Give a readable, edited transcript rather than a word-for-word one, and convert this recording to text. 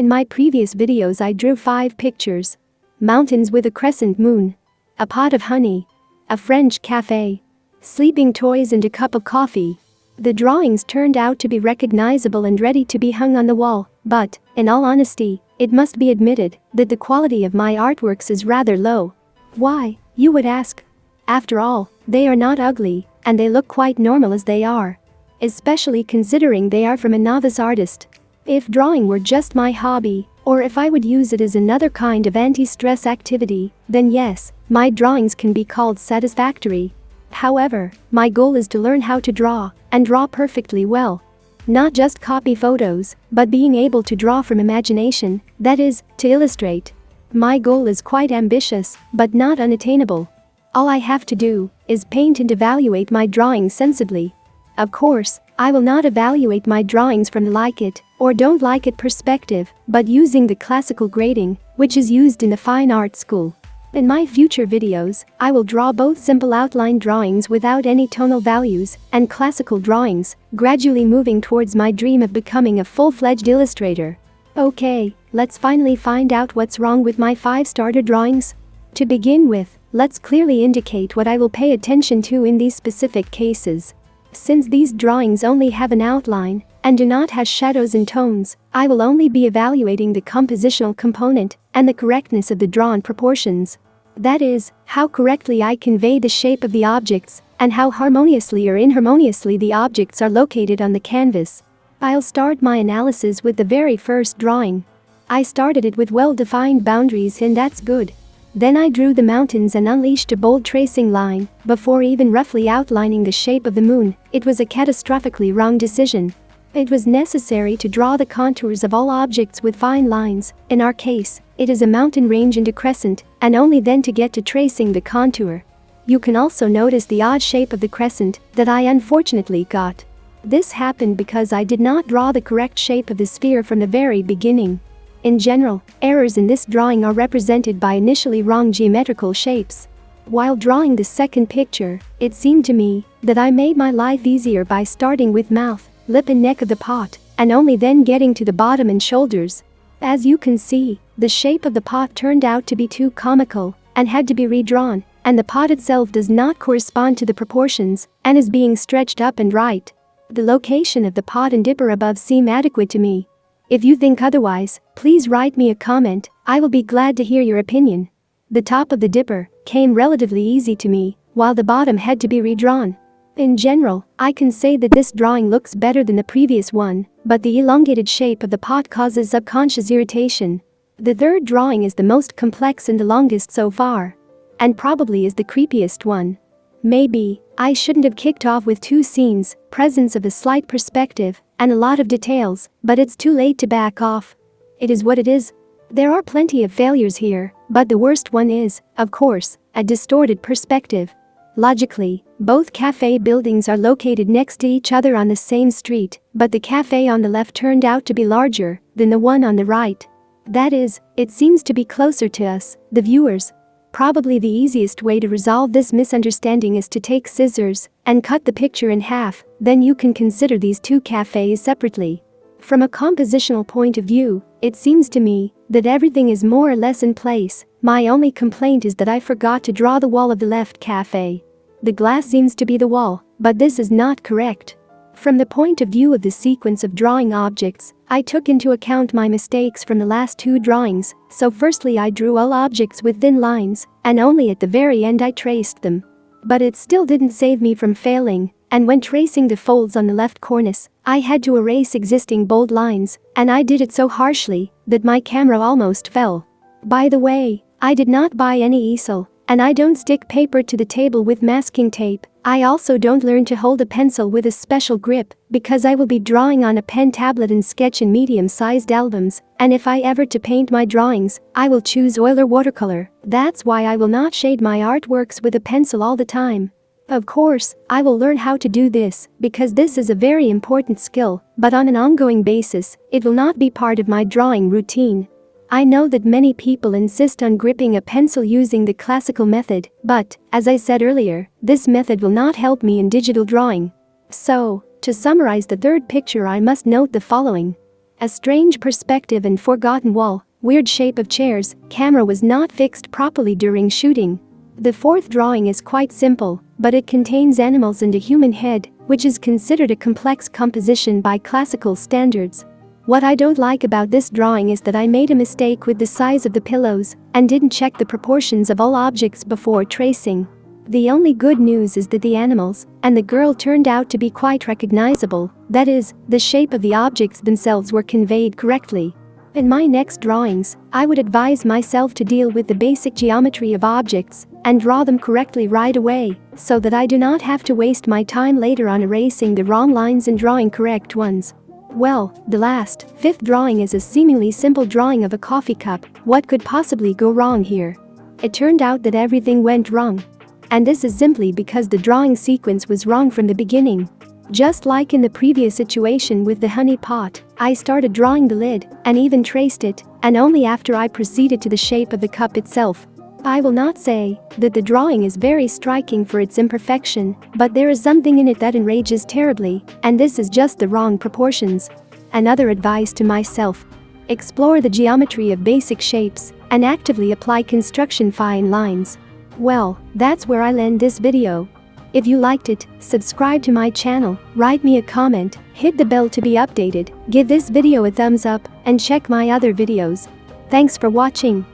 In my previous videos I drew 5 pictures. Mountains with a crescent moon. A pot of honey. A French cafe. Sleeping toys and a cup of coffee. The drawings turned out to be recognizable and ready to be hung on the wall, but, in all honesty, it must be admitted that the quality of my artworks is rather low. Why, you would ask? After all, they are not ugly, and they look quite normal as they are. Especially considering they are from a novice artist. If drawing were just my hobby, or if I would use it as another kind of anti-stress activity, then yes, my drawings can be called satisfactory. However, my goal is to learn how to draw, and draw perfectly well. Not just copy photos, but being able to draw from imagination, that is, to illustrate. My goal is quite ambitious, but not unattainable. All I have to do is paint and evaluate my drawings sensibly. Of course, I will not evaluate my drawings from the like it or don't like it perspective, but using the classical grading, which is used in the fine art school. In my future videos, I will draw both simple outline drawings without any tonal values and classical drawings, gradually moving towards my dream of becoming a full-fledged illustrator. Okay, let's finally find out what's wrong with my 5 starter drawings. To begin with, let's clearly indicate what I will pay attention to in these specific cases. Since these drawings only have an outline and do not have shadows and tones, I will only be evaluating the compositional component and the correctness of the drawn proportions. That is, how correctly I convey the shape of the objects and how harmoniously or inharmoniously the objects are located on the canvas. I'll start my analysis with the very first drawing. I started it with well-defined boundaries, and that's good. Then I drew the mountains and unleashed a bold tracing line before even roughly outlining the shape of the moon. It was a catastrophically wrong decision. It was necessary to draw the contours of all objects with fine lines. In our case, it is a mountain range and a crescent, and only then to get to tracing the contour. You can also notice the odd shape of the crescent that I unfortunately got. This happened because I did not draw the correct shape of the sphere from the very beginning. In general, errors in this drawing are represented by initially wrong geometrical shapes. While drawing the second picture, it seemed to me that I made my life easier by starting with mouth, lip and neck of the pot, and only then getting to the bottom and shoulders. As you can see, the shape of the pot turned out to be too comical and had to be redrawn, and the pot itself does not correspond to the proportions and is being stretched up and right. The location of the pot and dipper above seem adequate to me. If you think otherwise, please write me a comment. I will be glad to hear your opinion. The top of the dipper came relatively easy to me, while the bottom had to be redrawn. In general, I can say that this drawing looks better than the previous one, but the elongated shape of the pot causes subconscious irritation. The third drawing is the most complex and the longest so far. And probably is the creepiest one. Maybe I shouldn't have kicked off with 2 scenes, presence of a slight perspective, and a lot of details, but it's too late to back off. It is what it is. There are plenty of failures here, but the worst one is, of course, a distorted perspective. Logically, both cafe buildings are located next to each other on the same street, but the cafe on the left turned out to be larger than the one on the right. That is, it seems to be closer to us, the viewers. Probably the easiest way to resolve this misunderstanding is to take scissors and cut the picture in half, then you can consider these 2 cafes separately. From a compositional point of view, it seems to me that everything is more or less in place. My only complaint is that I forgot to draw the wall of the left cafe. The glass seems to be the wall, but this is not correct. From the point of view of the sequence of drawing objects, I took into account my mistakes from the last 2 drawings, so firstly I drew all objects with thin lines, and only at the very end I traced them. But it still didn't save me from failing, and when tracing the folds on the left cornice, I had to erase existing bold lines, and I did it so harshly that my camera almost fell. By the way, I did not buy any easel, and I don't stick paper to the table with masking tape. I also don't learn to hold a pencil with a special grip, because I will be drawing on a pen tablet and sketch in medium-sized albums, and if I ever to paint my drawings, I will choose oil or watercolor. That's why I will not shade my artworks with a pencil all the time. Of course, I will learn how to do this, because this is a very important skill, but on an ongoing basis, it will not be part of my drawing routine. I know that many people insist on gripping a pencil using the classical method, but, as I said earlier, this method will not help me in digital drawing. So, to summarize the third picture, I must note the following. A strange perspective and forgotten wall, weird shape of chairs, camera was not fixed properly during shooting. The fourth drawing is quite simple, but it contains animals and a human head, which is considered a complex composition by classical standards. What I don't like about this drawing is that I made a mistake with the size of the pillows and didn't check the proportions of all objects before tracing. The only good news is that the animals and the girl turned out to be quite recognizable, that is, the shape of the objects themselves were conveyed correctly. In my next drawings, I would advise myself to deal with the basic geometry of objects and draw them correctly right away, so that I do not have to waste my time later on erasing the wrong lines and drawing correct ones. Well, the last, fifth drawing is a seemingly simple drawing of a coffee cup. What could possibly go wrong here? It turned out that everything went wrong. And this is simply because the drawing sequence was wrong from the beginning. Just like in the previous situation with the honey pot, I started drawing the lid and even traced it, and only after I proceeded to the shape of the cup itself. I will not say that the drawing is very striking for its imperfection, but there is something in it that enrages terribly, and this is just the wrong proportions. Another advice to myself: explore the geometry of basic shapes and actively apply construction fine lines. Well, that's where I'll end this video. If you liked it, subscribe to my channel, write me a comment, hit the bell to be updated, give this video a thumbs up, and check my other videos. Thanks for watching.